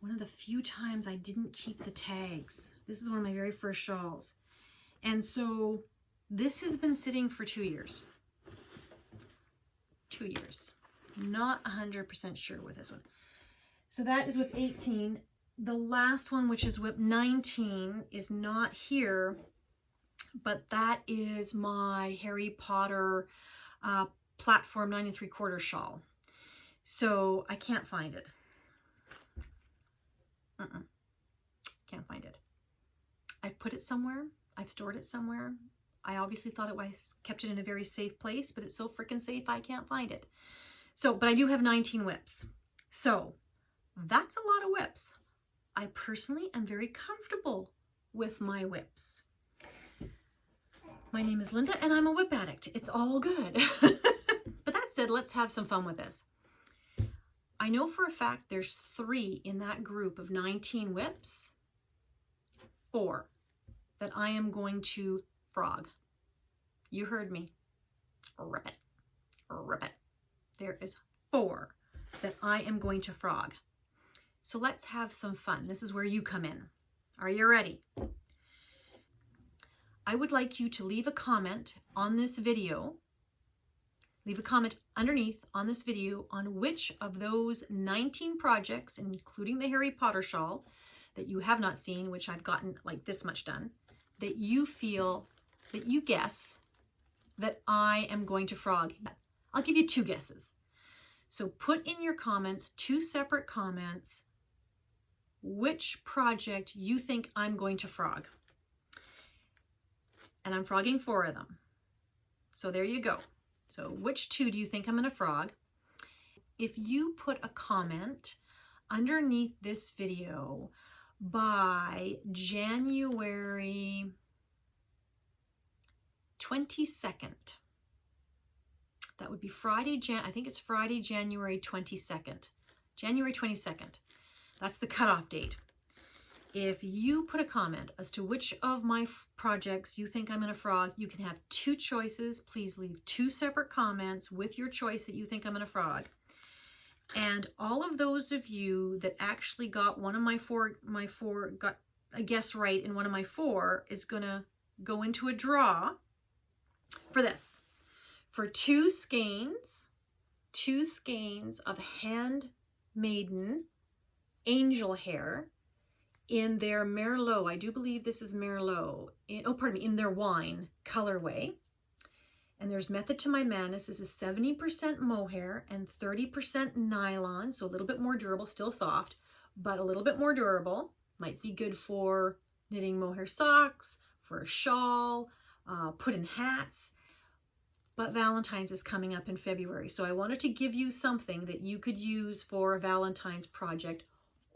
One of the few times I didn't keep the tags. This is one of my very first shawls. And so this has been sitting for 2 years. 2 years. Not 100% sure with this one. So that is WIP 18. The last one, which is WIP 19, is not here, but that is my Harry Potter platform 9 3/4 shawl. So I can't find it. Can't find it. I've put it somewhere. I've stored it somewhere. I obviously thought it was kept it in a very safe place, but it's so freaking safe I can't find it. So, but I do have 19 WIPs. So that's a lot of WIPs. I personally am very comfortable with my WIPs. My name is Linda and I'm a WIP addict. It's all good. But that said, let's have some fun with this. I know for a fact there's 3 in that group of 19 WIPs, 4 that I am going to frog. You heard me. Rip it. Rip it. There is 4 that I am going to frog. So let's have some fun. This is where you come in. Are you ready? I would like you to leave a comment on this video. Leave a comment underneath on this video on which of those 19 projects, including the Harry Potter shawl, that you have not seen, which I've gotten like this much done, that you feel, that you guess that I am going to frog. I'll give you 2 guesses. So put in your comments, 2 separate comments, which project you think I'm going to frog. And I'm frogging 4 of them. So there you go. So which 2 do you think I'm going to frog? If you put a comment underneath this video by January 22nd, that would be Friday, I think it's Friday, January 22nd. January 22nd. That's the cutoff date. If you put a comment as to which of my projects you think I'm going to frog, you can have 2 choices. Please leave 2 separate comments with your choice that you think I'm going to frog. And all of those of you that actually got one of my four got a guess right in one of my 4 is going to go into a draw for this. For 2 skeins of handmaiden angel hair in their Merlot. I do believe this is Merlot. In their wine colorway. And there's Method to My Madness. This is 70% mohair and 30% nylon. So a little bit more durable, still soft, but a little bit more durable. Might be good for knitting mohair socks, for a shawl, put in hats. But Valentine's is coming up in February. So I wanted to give you something that you could use for a Valentine's project.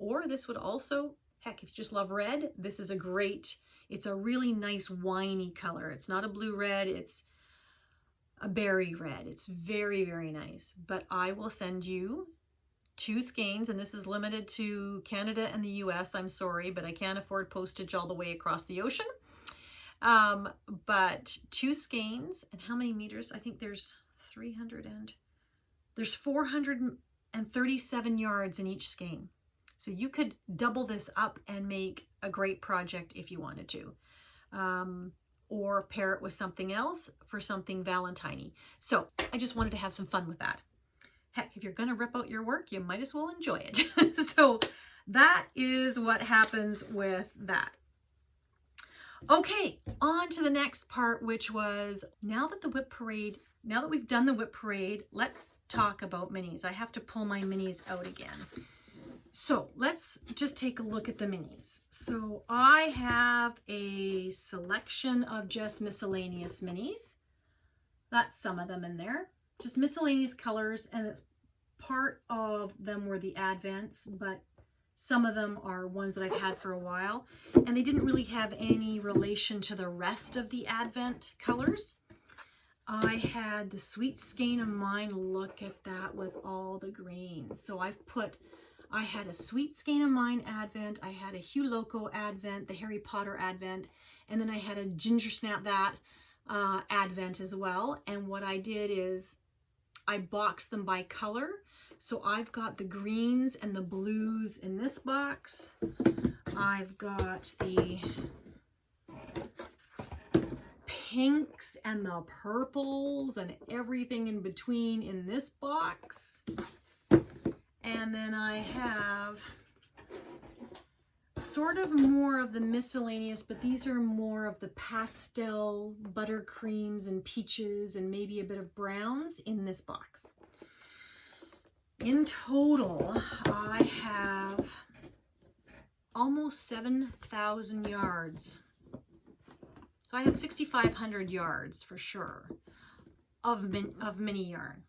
Or this would also, heck, if you just love red, this is a great, it's a really nice winey color. It's not a blue red, it's a berry red. It's very, very nice. But I will send you 2 skeins, and this is limited to Canada and the US. I'm sorry, but I can't afford postage all the way across the ocean. But 2 skeins, and how many meters? I think there's 437 yards in each skein. So you could double this up and make a great project if you wanted to. Or pair it with something else for something Valentine-y. So I just wanted to have some fun with that. Heck, if you're going to rip out your work, you might as well enjoy it. So that is what happens with that. Okay, on to the next part, which was now that we've done the WIP Parade, let's talk about minis. I have to pull my minis out again. So let's just take a look at the minis. So I have a selection of just miscellaneous minis. That's some of them in there. Just miscellaneous colors, and it's part of them were the Advents, but some of them are ones that I've had for a while, and they didn't really have any relation to the rest of the Advent colors. I had the Sweet Skein of Mine. Look at that with all the green. So I had a Sweet Skein of Mine Advent, I had a Hue Loco Advent, the Harry Potter Advent, and then I had a Ginger Snap That Advent as well. And what I did is I boxed them by color. So I've got the greens and the blues in this box. I've got the pinks and the purples and everything in between in this box. And then I have sort of more of the miscellaneous, but these are more of the pastel buttercreams and peaches and maybe a bit of browns in this box. In total, I have almost 7,000 yards. So I have 6,500 yards for sure of mini yarn.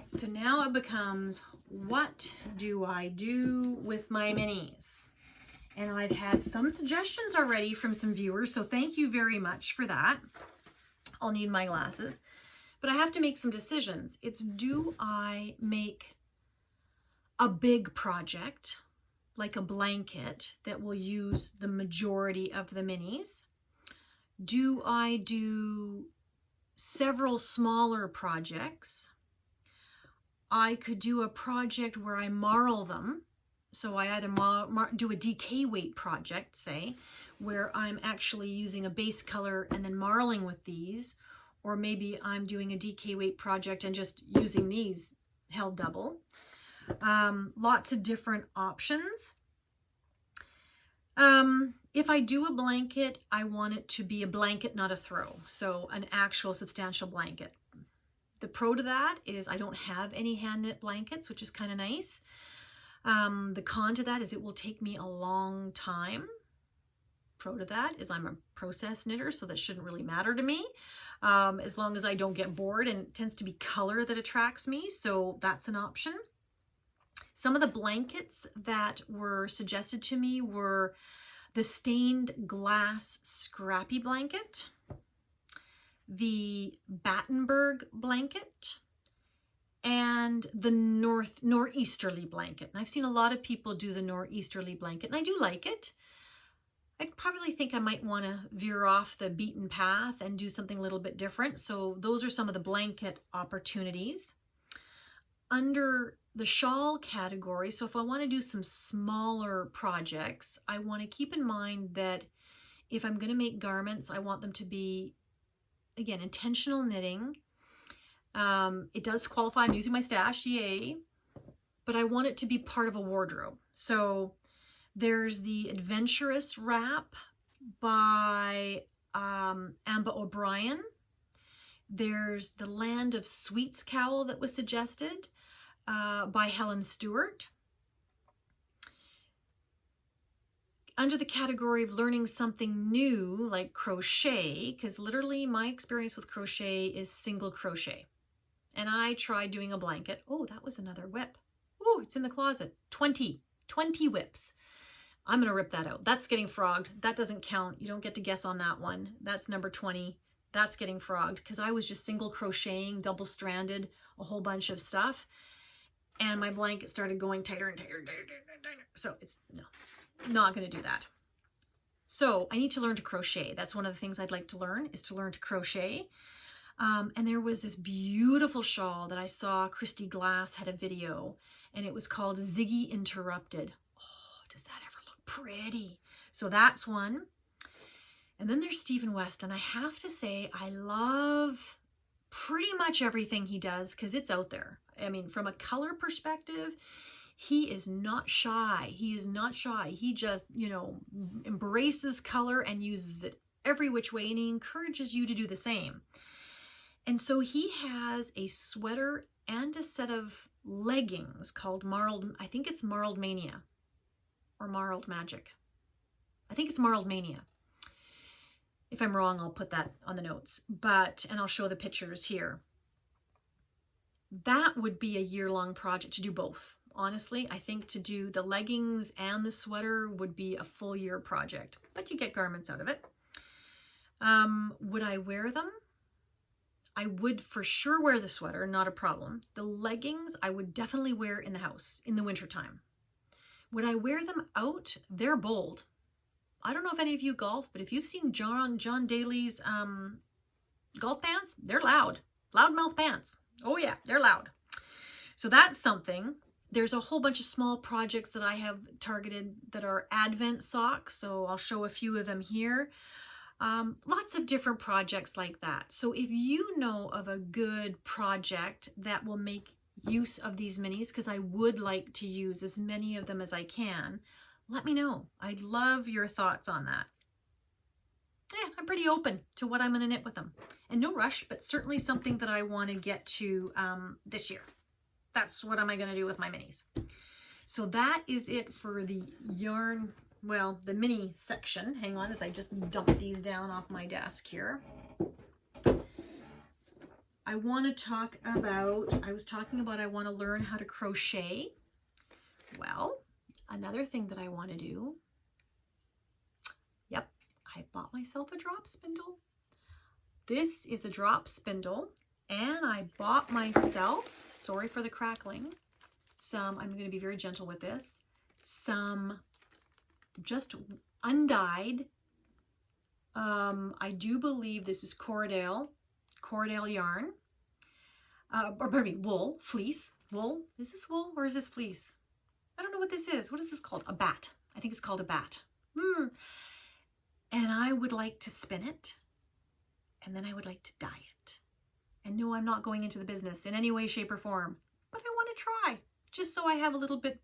So now it becomes, what do I do with my minis? And I've had some suggestions already from some viewers, so thank you very much for that. I'll need my glasses. But I have to make some decisions. It's, do I make a big project, like a blanket, that will use the majority of the minis? Do I do several smaller projects? I could do a project where I marl them. So I either do a DK weight project, say, where I'm actually using a base color and then marling with these, or maybe I'm doing a DK weight project and just using these held double. Lots of different options. If I do a blanket, I want it to be a blanket, not a throw. So an actual substantial blanket. The pro to that is I don't have any hand knit blankets, which is kind of nice. The con to that is it will take me a long time. Pro to that is I'm a process knitter, so that shouldn't really matter to me, as long as I don't get bored, and it tends to be color that attracts me, so that's an option. Some of the blankets that were suggested to me were the stained glass scrappy blanket, the Battenberg blanket, and the nor'easterly blanket. And I've seen a lot of people do the nor'easterly blanket, and I do like it. I probably think I might want to veer off the beaten path and do something a little bit different. So those are some of the blanket opportunities. Under the shawl category, so if I want to do some smaller projects, I want to keep in mind that if I'm going to make garments, I want them to be, again, intentional knitting. It does qualify, I'm using my stash, yay, but I want it to be part of a wardrobe. So there's the Adventurous Wrap by Amba O'Brien. There's the Land of Sweets cowl that was suggested by Helen Stewart. Under the category of learning something new, like crochet, because literally my experience with crochet is single crochet. And I tried doing a blanket. Oh, that was another WIP. Oh, it's in the closet. 20 WIPs. I'm going to rip that out. That's getting frogged. That doesn't count. You don't get to guess on that one. That's number 20. That's getting frogged because I was just single crocheting, double stranded, a whole bunch of stuff. And my blanket started going tighter and tighter, tighter, tighter, tighter. So it's, no, not going to do that. So I need to learn to crochet. That's one of the things I'd like to learn, is to learn to crochet. And there was this beautiful shawl that I saw Christy Glass had a video, and it was called Ziggy Interrupted. Oh, does that ever look pretty? So that's one. And then there's Stephen West, and I have to say I love pretty much everything he does because it's out there. I mean, from a color perspective, he is not shy. He is not shy. He just, you know, embraces color and uses it every which way, and he encourages you to do the same. And so he has a sweater and a set of leggings called Marled, I think it's Marled Mania or Marled Magic. I think it's Marled Mania. If I'm wrong, I'll put that on the notes, and I'll show the pictures here. That would be a year-long project to do both. Honestly, I think to do the leggings and the sweater would be a full year project, but you get garments out of it. Would I wear them? I would for sure wear the sweater, not a problem. The leggings I would definitely wear in the house in the wintertime. Would I wear them out? They're bold. I don't know if any of you golf, but if you've seen John Daly's golf pants, they're loud. Loudmouth pants. Oh yeah, they're loud. So that's something. There's a whole bunch of small projects that I have targeted that are Advent socks. So I'll show a few of them here. Lots of different projects like that. So if you know of a good project that will make use of these minis, because I would like to use as many of them as I can, let me know. I'd love your thoughts on that. Yeah, I'm pretty open to what I'm going to knit with them. And no rush, but certainly something that I want to get to this year. That's what am I going to do with my minis. So that is it for the yarn, well, the mini section. Hang on as I just dump these down off my desk here. I want to talk about, I was talking about I want to learn how to crochet. Well, another thing that I want to do, yep, I bought myself a drop spindle. This is a drop spindle, and I bought myself, sorry for the crackling, some, I'm going to be very gentle with this, some just undyed, I do believe this is Coradale yarn, or pardon me, wool, fleece, wool. Is this wool or is this fleece? I don't know what this is. What is this called? A bat. I think it's called a bat. And I would like to spin it, and then I would like to dye it. And no, I'm not going into the business in any way, shape, or form, but I want to try, just so I have a little bit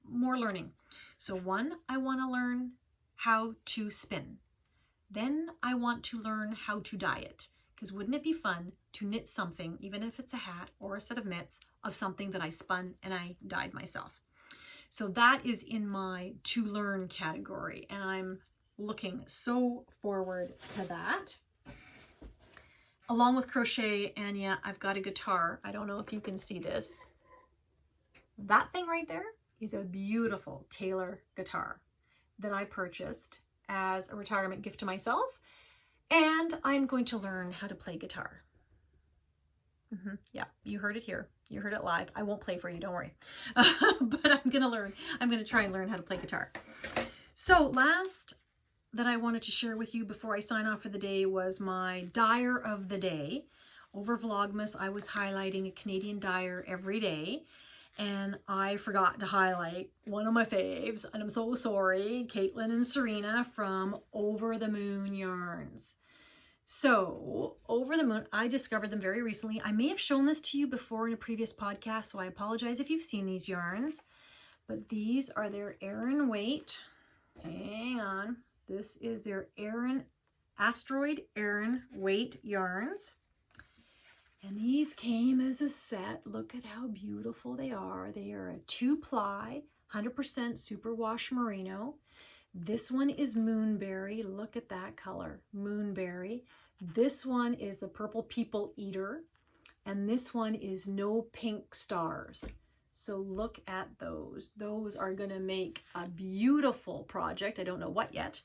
more learning. So one, I want to learn how to spin. Then I want to learn how to dye it, because wouldn't it be fun to knit something, even if it's a hat or a set of mitts, of something that I spun and I dyed myself. So that is in my to learn category, and I'm looking so forward to that. Along with crochet, and yeah, I've got a guitar. I don't know if you can see this. That thing right there is a beautiful Taylor guitar that I purchased as a retirement gift to myself, and I'm going to learn how to play guitar. Yeah, you heard it here. You heard it live. I won't play for you, don't worry. But I'm going to learn. I'm going to try and learn how to play guitar. So last that I wanted to share with you before I sign off for the day was my dyer of the day. Over Vlogmas, I was highlighting a Canadian dyer every day, and I forgot to highlight one of my faves, and I'm so sorry, Caitlin and Serena from Over the Moon Yarns. So, Over the Moon, I discovered them very recently. I may have shown this to you before in a previous podcast, so I apologize if you've seen these yarns. But these are their Aran weight. Hang on. This is their Asteroid Aran weight yarns. And these came as a set. Look at how beautiful they are. They are a 2-ply, 100% superwash merino. This one is Moonberry. Look at that color, Moonberry. This one is the Purple People Eater, and this one is No Pink Stars. So look at those. Those are going to make a beautiful project. I don't know what yet,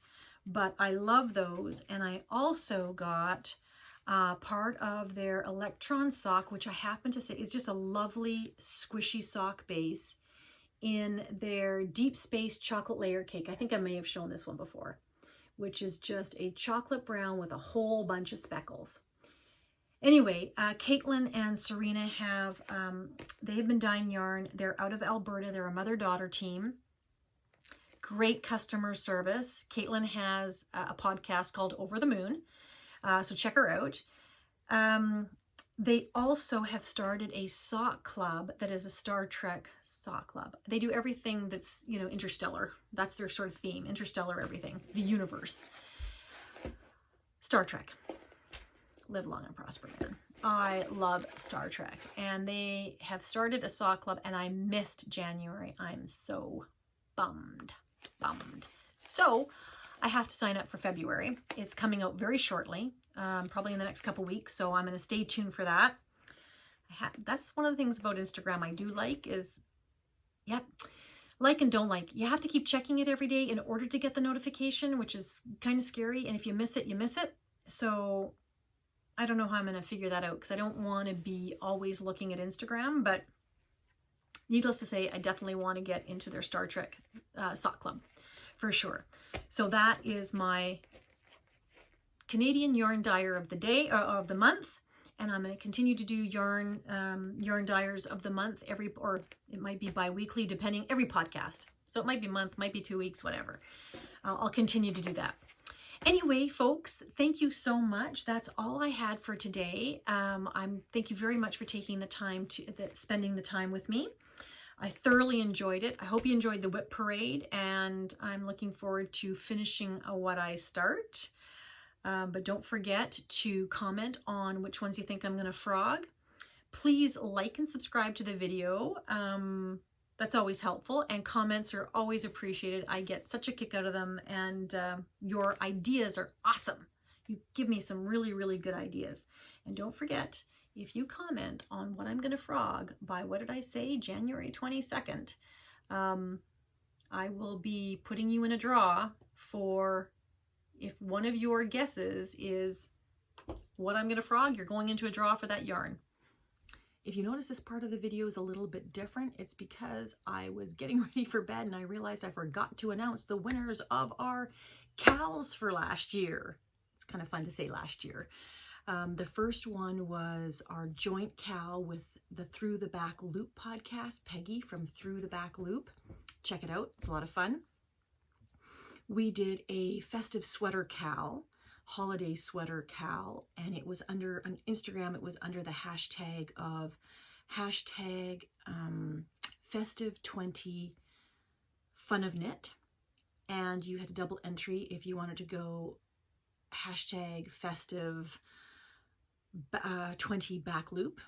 but I love those. And I also got part of their Electron sock, which I happen to say is just a lovely squishy sock base, in their Deep Space chocolate layer cake. I think I may have shown this one before, which is just a chocolate brown with a whole bunch of speckles. Anyway, Caitlin and Serena have, they've been dyeing yarn. They're out of Alberta. They're a mother-daughter team. Great customer service. Caitlin has a podcast called Over the Moon, so check her out. They also have started a sock club that is a Star Trek sock club. They do everything that's, you know, interstellar. That's their sort of theme, interstellar everything, the universe. Star Trek. Live long and prosper, man. I love Star Trek. And they have started a sock club, and I missed January. I'm so bummed. So I have to sign up for February. It's coming out very shortly, probably in the next couple weeks, so I'm going to stay tuned for that. That's one of the things about Instagram I do like is, yep, like and don't like. You have to keep checking it every day in order to get the notification, which is kind of scary, and if you miss it, you miss it. So I don't know how I'm going to figure that out because I don't want to be always looking at Instagram, but needless to say, I definitely want to get into their Star Trek sock club for sure. So that is my Canadian yarn dyer of the day, or of the month. And I'm going to continue to do yarn dyers of the month or it might be bi-weekly, depending, every podcast. So it might be a month, might be 2 weeks, whatever. I'll continue to do that. Anyway, folks, thank you so much. That's all I had for today. Thank you very much for taking the time spending the time with me. I thoroughly enjoyed it. I hope you enjoyed the WIP Parade, and I'm looking forward to finishing what I start. But don't forget to comment on which ones you think I'm going to frog. Please like and subscribe to the video. That's always helpful, and comments are always appreciated. I get such a kick out of them, and your ideas are awesome. You give me some really, really good ideas. And don't forget, if you comment on what I'm going to frog by, what did I say, January 22nd, I will be putting you in a draw for, if one of your guesses is what I'm going to frog, you're going into a draw for that yarn. If you notice this part of the video is a little bit different, it's because I was getting ready for bed and I realized I forgot to announce the winners of our cows for last year. It's kind of fun to say last year. The first one was our joint cow with the Through the Back Loop podcast, Peggy from Through the Back Loop. Check it out. It's a lot of fun. We did a festive sweater cow, holiday sweater cow, and it was under, on Instagram, it was under the hashtag of #festive20 FUN of Knit, and you had a double entry if you wanted to go #festive20 back loop.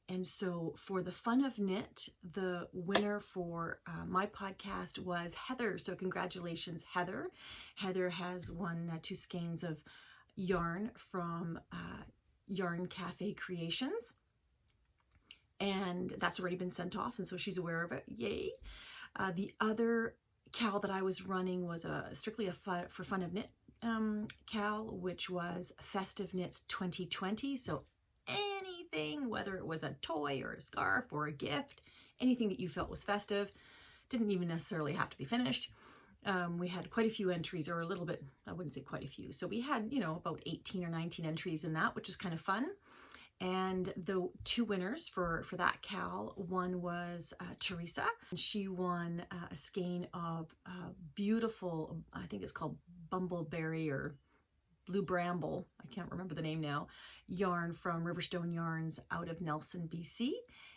And so for the Fun of Knit, the winner for my podcast was Heather. So congratulations, Heather. Heather has won 2 skeins of yarn from Yarn Cafe Creations. And that's already been sent off, and so she's aware of it. Yay. The other cow that I was running was strictly a for Fun of Knit cow, which was Festive Knits 2020. So anything, whether it was a toy or a scarf or a gift, anything that you felt was festive, didn't even necessarily have to be finished. We had quite a few entries, or a little bit, I wouldn't say quite a few. So we had, about 18 or 19 entries in that, which was kind of fun. And the 2 winners for that cow, one was Teresa, and she won a skein of beautiful, I think it's called Bumbleberry or Blue Bramble, I can't remember the name now, yarn from Riverstone Yarns out of Nelson, BC.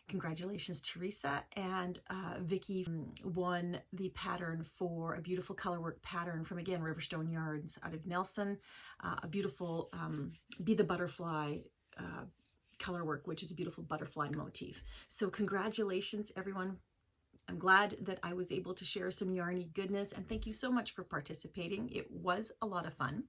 Congratulations, Teresa. And Vicky won the pattern for a beautiful colorwork pattern from, again, Riverstone Yarns out of Nelson, a beautiful Be the Butterfly colorwork, which is a beautiful butterfly motif. So congratulations, everyone. I'm glad that I was able to share some yarny goodness, and thank you so much for participating. It was a lot of fun.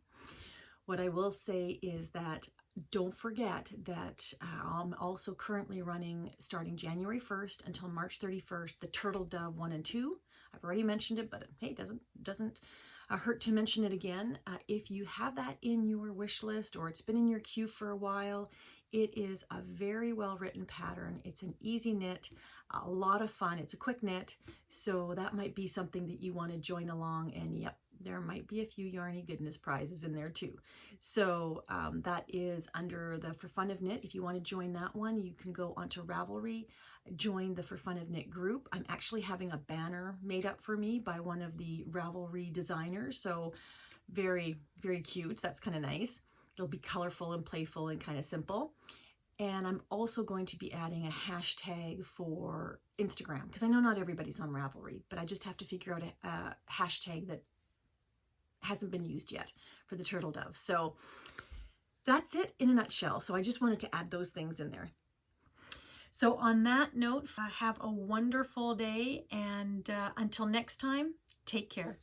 What I will say is that don't forget that I'm also currently running, starting January 1st until March 31st, the Turtle Dove 1 and 2. I've already mentioned it, but hey, it doesn't hurt to mention it again. If you have that in your wish list, or it's been in your queue for a while, it is a very well written pattern. It's an easy knit, a lot of fun. It's a quick knit, so that might be something that you want to join along. And yep, there might be a few yarny goodness prizes in there too. So that is under the For Fun of Knit. If you want to join that one, you can go onto Ravelry, join the For Fun of Knit group. I'm actually having a banner made up for me by one of the Ravelry designers. So very, very cute. That's kind of nice. It'll be colorful and playful and kind of simple. And I'm also going to be adding a hashtag for Instagram, because I know not everybody's on Ravelry, but I just have to figure out a hashtag that hasn't been used yet for the Turtle Dove. So that's it in a nutshell. So I just wanted to add those things in there. So on that note, have a wonderful day, and until next time, take care.